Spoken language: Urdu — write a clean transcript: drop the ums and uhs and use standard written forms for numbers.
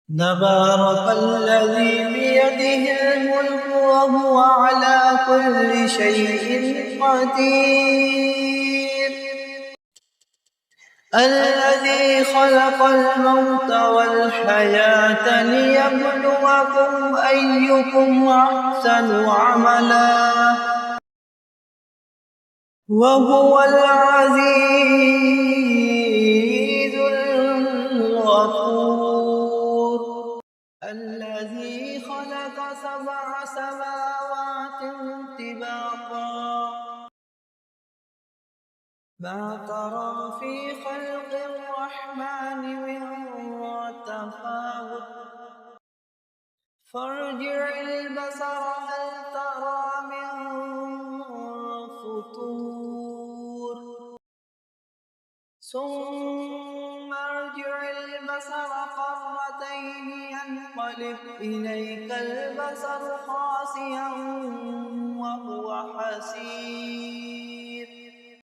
تبارك الذي بيده الملك وهو على كل شيء قدير الذي خلق الموت والحياة ليبلوكم أيكم أحسن عملا وهو العزيز الغفور الذي خلق 7 سماوات طباقا ما ترى في خلق الرحمن من تفاوت فارجع البصر هل ترى من فطور ثم ارجع البصر كرتين ينقلب إليك البصر خاسئا وهو حسير